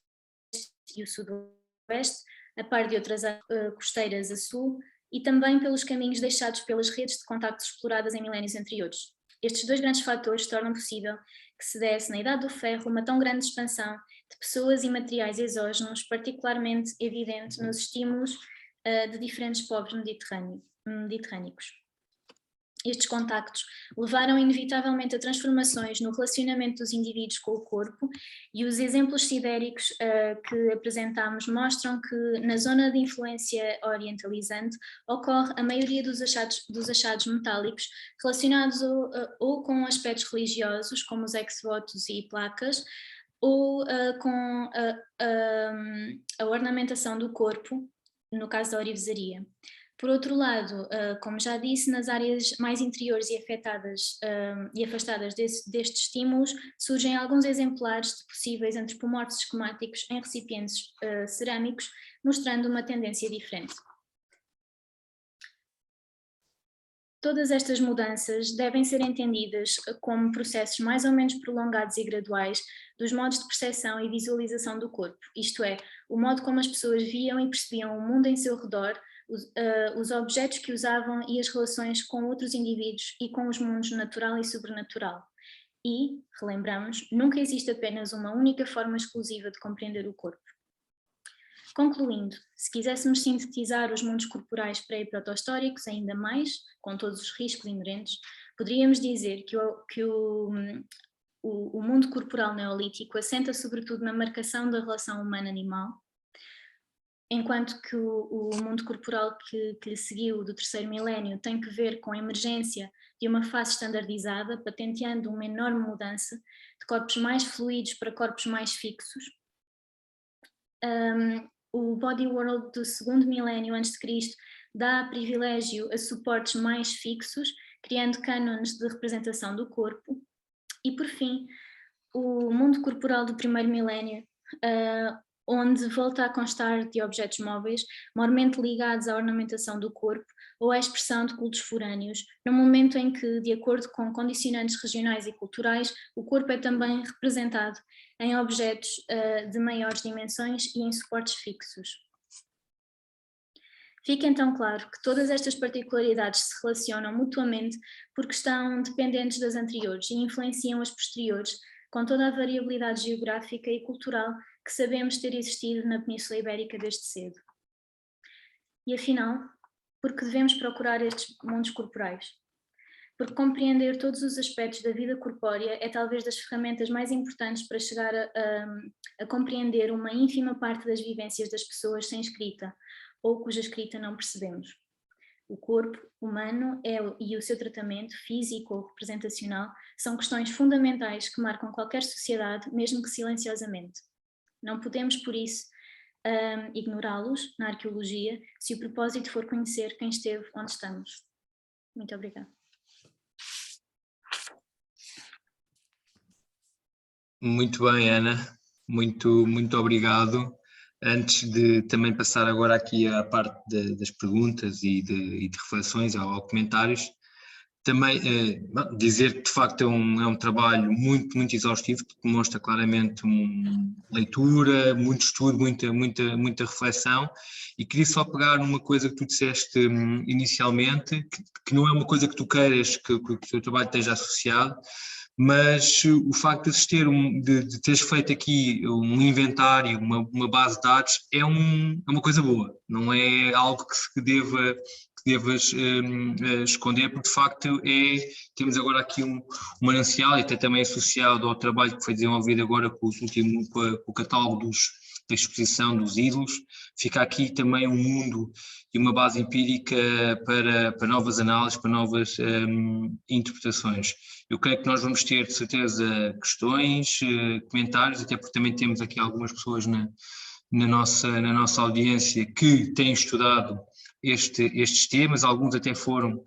e o sudoeste, a par de outras costeiras a sul, e também pelos caminhos deixados pelas redes de contactos exploradas em milénios anteriores. Estes 2 grandes fatores tornam possível que se desse na Idade do Ferro uma tão grande expansão de pessoas e materiais exógenos, particularmente evidente nos estímulos de diferentes povos mediterrâneos. Estes contactos levaram inevitavelmente a transformações no relacionamento dos indivíduos com o corpo, e os exemplos sidéricos que apresentámos mostram que na zona de influência orientalizante ocorre a maioria dos achados metálicos relacionados ou com aspectos religiosos, como os ex-votos e placas, ou com a ornamentação do corpo, no caso da orivesaria. Por outro lado, como já disse, nas áreas mais interiores e afetadas e afastadas destes estímulos, surgem alguns exemplares de possíveis antropomorfos esquemáticos em recipientes cerâmicos, mostrando uma tendência diferente. Todas estas mudanças devem ser entendidas como processos mais ou menos prolongados e graduais dos modos de percepção e visualização do corpo, isto é, o modo como as pessoas viam e percebiam o mundo em seu redor, os objetos que usavam e as relações com outros indivíduos e com os mundos natural e sobrenatural. E, relembramos, nunca existe apenas uma única forma exclusiva de compreender o corpo. Concluindo, se quiséssemos sintetizar os mundos corporais pré- e proto-históricos ainda mais, com todos os riscos inerentes, poderíamos dizer que o mundo corporal neolítico assenta sobretudo na marcação da relação humano-animal, enquanto que o mundo corporal que lhe seguiu do terceiro milénio tem que ver com a emergência de uma fase standardizada, patenteando uma enorme mudança de corpos mais fluidos para corpos mais fixos. O body world do segundo milénio antes de Cristo dá privilégio a suportes mais fixos, criando cânones de representação do corpo. E por fim, o mundo corporal do primeiro milénio, onde volta a constar de objetos móveis, mormente ligados à ornamentação do corpo ou à expressão de cultos forâneos, no momento em que, de acordo com condicionantes regionais e culturais, o corpo é também representado em objetos de maiores dimensões e em suportes fixos. Fica então claro que todas estas particularidades se relacionam mutuamente porque estão dependentes das anteriores e influenciam as posteriores, com toda a variabilidade geográfica e cultural que sabemos ter existido na Península Ibérica desde cedo. E afinal, por que devemos procurar estes mundos corporais? Porque compreender todos os aspectos da vida corpórea é talvez das ferramentas mais importantes para chegar a compreender uma ínfima parte das vivências das pessoas sem escrita, ou cuja escrita não percebemos. O corpo humano e o seu tratamento físico ou representacional são questões fundamentais que marcam qualquer sociedade, mesmo que silenciosamente. Não podemos, por isso, ignorá-los na arqueologia, se o propósito for conhecer quem esteve onde estamos. Muito obrigada. Muito bem, Ana. Muito obrigado. Antes de também passar agora aqui à parte das perguntas e de reflexões ou comentários, também dizer que de facto é um trabalho muito exaustivo, que demonstra claramente leitura, muito estudo, muita reflexão, e queria só pegar numa coisa que tu disseste inicialmente, que não é uma coisa que tu queiras que o teu trabalho esteja associado, mas o facto de teres feito aqui um inventário, uma base de dados, é uma coisa boa, não é algo que devas esconder, porque de facto temos agora aqui um manancial, e até também associado ao trabalho que foi desenvolvido agora com o catálogo da exposição dos ídolos, fica aqui também um mundo e uma base empírica para novas análises, para novas interpretações. Eu creio que nós vamos ter, de certeza, questões, comentários, até porque também temos aqui algumas pessoas na nossa audiência que têm estudado estes temas, alguns até foram,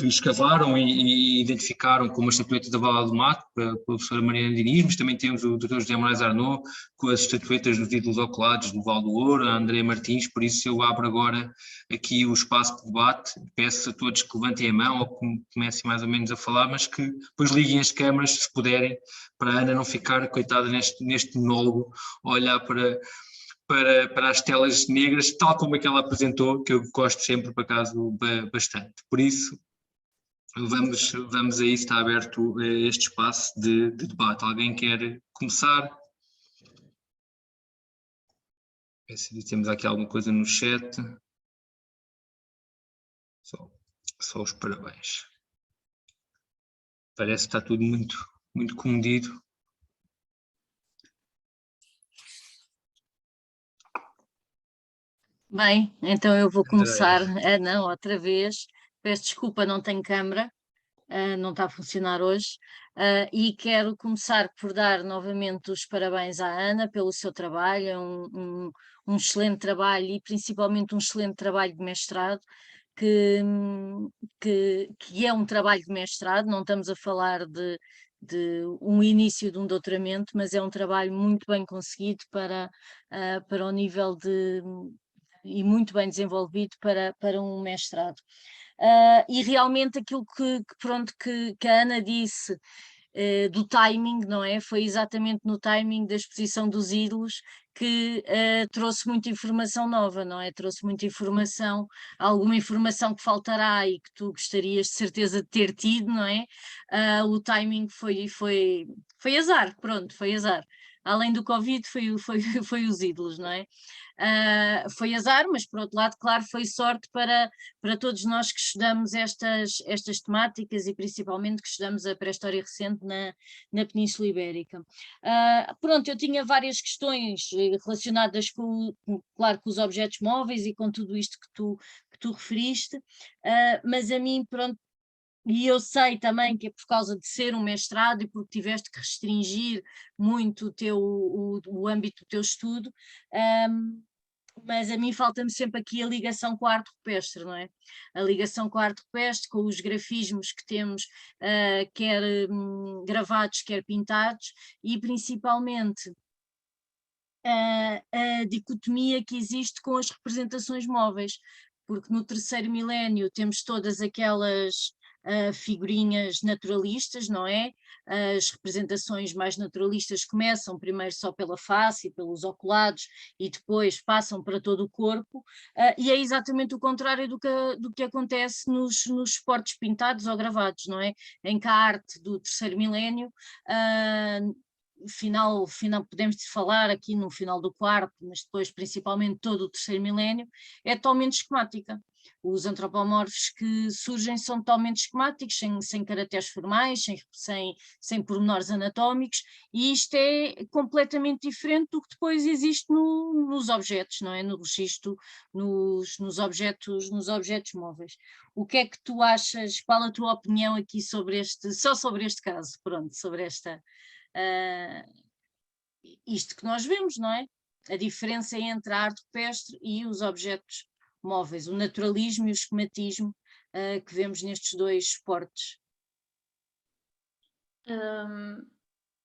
escavaram e identificaram como as estatuetas da Vala do Mato, pela professora Mariana Diniz, mas também temos o Dr. José Moraes Arnaud, com as estatuetas dos ídolos oculados do Val do Ouro, a André Martins, por isso eu abro agora aqui o espaço de debate, peço a todos que levantem a mão ou que comecem mais ou menos a falar, mas que depois liguem as câmaras, se puderem, para a Ana não ficar, coitada, neste monólogo, olhar para as telas negras, tal como aquela apresentou, que eu gosto sempre, por acaso, bastante. Por isso, vamos a isso, está aberto este espaço de debate. Alguém quer começar? Se temos aqui alguma coisa no chat. Só. Só os parabéns. Parece que está tudo muito, muito comedido. Bem, então eu vou começar. Não, outra vez. Peço desculpa, não tenho câmara, não está a funcionar hoje. E quero começar por dar novamente os parabéns à Ana pelo seu trabalho, é um excelente trabalho e principalmente um excelente trabalho de mestrado, que é um trabalho de mestrado, não estamos a falar de um início de um doutoramento, mas é um trabalho muito bem conseguido para o nível e muito bem desenvolvido para um mestrado. E realmente aquilo pronto, que a Ana disse do timing, não é? Foi exatamente no timing da exposição dos ídolos que trouxe muita informação nova, não é? Trouxe muita informação, alguma informação que faltará e que tu gostarias de certeza de ter tido, não é? O timing foi azar, pronto, foi azar. Além do Covid, foi os ídolos, não é? Foi azar, mas por outro lado, claro, foi sorte para todos nós que estudamos estas temáticas e principalmente que estudamos a pré-história recente na Península Ibérica. Pronto, eu tinha várias questões relacionadas claro, com os objetos móveis e com tudo isto que tu referiste, mas a mim, pronto, e eu sei também que é por causa de ser um mestrado e porque tiveste que restringir muito o âmbito do teu estudo, mas a mim falta-me sempre aqui a ligação com a arte rupestre, não é? A ligação com a arte rupestre, com os grafismos que temos, quer gravados, quer pintados, e principalmente a dicotomia que existe com as representações móveis, porque no terceiro milénio temos todas aquelas figurinhas naturalistas, não é? As representações mais naturalistas começam primeiro só pela face e pelos oculados e depois passam para todo o corpo, e é exatamente o contrário do que acontece nos suportes pintados ou gravados, não é? Em que a arte do terceiro milénio final podemos falar aqui no final do quarto, mas depois principalmente todo o terceiro milénio, é totalmente esquemática. Os antropomorfos que surgem são totalmente esquemáticos, sem caracteres formais, sem pormenores anatómicos, e isto é completamente diferente do que depois existe nos objetos, não é? No registro, nos objetos móveis. O que é que tu achas, qual a tua opinião aqui só sobre este caso, pronto, sobre isto que nós vemos, não é? A diferença entre a arte rupestre e os objetos móveis, o naturalismo e o esquematismo que vemos nestes dois suportes.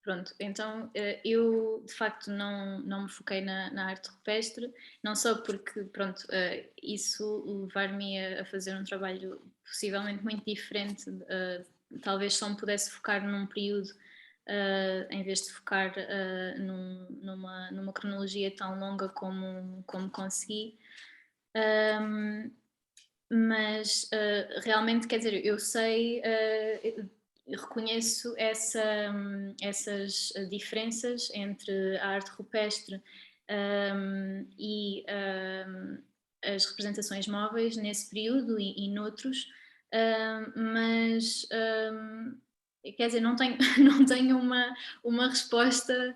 Pronto, então eu de facto não me foquei na arte rupestre, não só porque pronto, isso levar-me a fazer um trabalho possivelmente muito diferente, talvez só me pudesse focar num período em vez de focar numa cronologia tão longa como consegui. Mas realmente, quer dizer, eu sei, reconheço essas diferenças entre a arte rupestre e as representações móveis nesse período e noutros, mas quer dizer, não tenho, não tenho uma resposta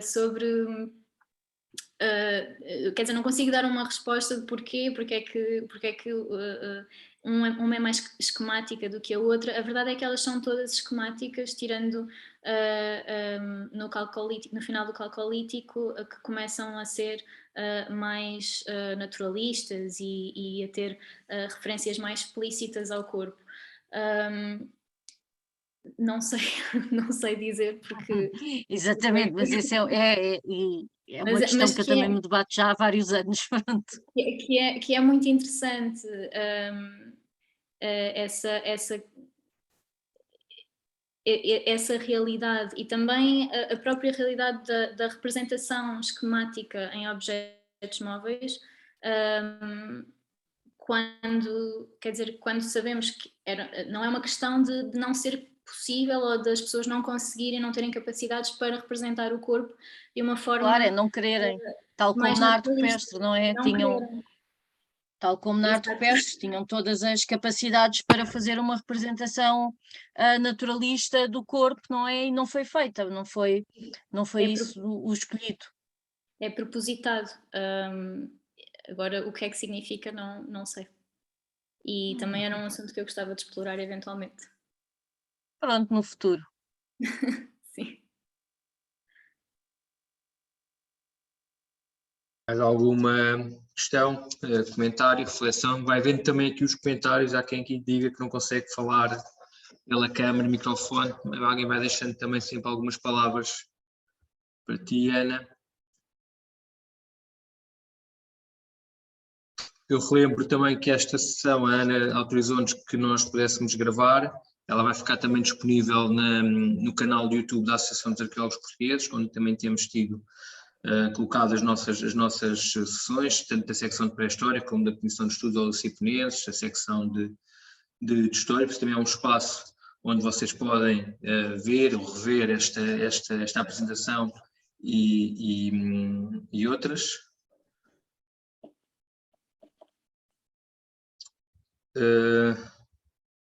sobre. Quer dizer, não consigo dar uma resposta de porquê, porque é que uma é mais esquemática do que a outra. A verdade é que elas são todas esquemáticas, tirando no final do Calcolítico, que começam a ser mais naturalistas e a ter referências mais explícitas ao corpo. Não sei, não sei dizer porque... Exatamente, mas esse é uma questão que eu também me debato já há vários anos. Que é muito interessante essa realidade e também a própria realidade da representação esquemática em objetos móveis, quando sabemos que não é uma questão de não ser possível ou das pessoas não conseguirem, não terem capacidades para representar o corpo de uma forma... Claro, é não quererem, tal como na arte rupestre, não é? Tal como na arte rupestre, tinham todas as capacidades para fazer uma representação naturalista do corpo, não é? E não foi feita, não foi isso o escolhido. É propositado. Agora, o que é que significa, não sei. E também era um assunto que eu gostava de explorar eventualmente. Pronto, no futuro. Sim. Mais alguma questão, comentário, reflexão? Vai vendo também aqui os comentários, há quem aqui diga que não consegue falar pela câmara, microfone, mas alguém vai deixando também sempre algumas palavras para ti, Ana. Eu relembro também que esta sessão a Ana autorizou-nos que nós pudéssemos gravar. Ela vai ficar também disponível no canal do YouTube da Associação dos Arqueólogos Portugueses, onde também temos tido colocado as nossas sessões, tanto da secção de pré-história como da Comissão de Estudos Holociponenses, a secção de história, porque também é um espaço onde vocês podem ver ou rever esta apresentação e outras.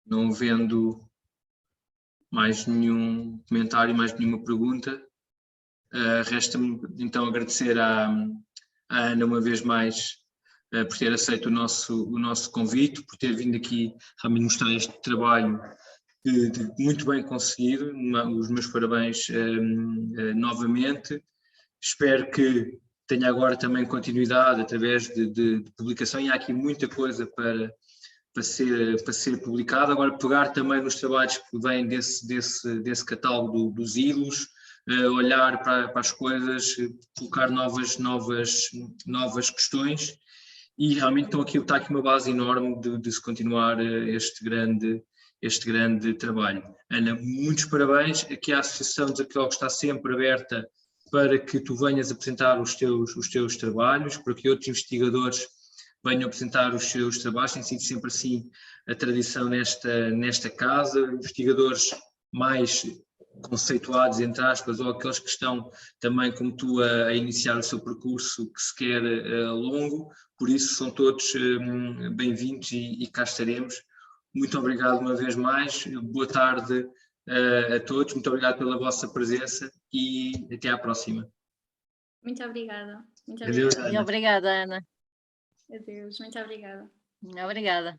Não vendo mais nenhum comentário, mais nenhuma pergunta, resta-me então agradecer à Ana uma vez mais por ter aceito o nosso convite, por ter vindo aqui realmente mostrar este trabalho muito bem conseguido. Os meus parabéns novamente. Espero que tenha agora também continuidade através de publicação, e há aqui muita coisa para ser publicada. Agora pegar também nos trabalhos que vêm desse catálogo dos ídolos, olhar para as coisas, colocar novas questões, e realmente então está aqui uma base enorme de se continuar este grande trabalho. Ana, muitos parabéns. Aqui a Associação dos Arqueólogos está sempre aberta para que tu venhas apresentar os teus trabalhos, para que outros investigadores venham apresentar os seus trabalhos. Tem sido sempre assim a tradição nesta casa. Investigadores mais conceituados, entre aspas, ou aqueles que estão também, como tu, a iniciar o seu percurso que se quer longo. Por isso são todos bem-vindos e cá estaremos. Muito obrigado uma vez mais. Boa tarde a todos. Muito obrigado pela vossa presença e até à próxima. Muito obrigada. Adeus, Ana. E obrigada, Ana. Adeus, muito obrigada. Obrigada.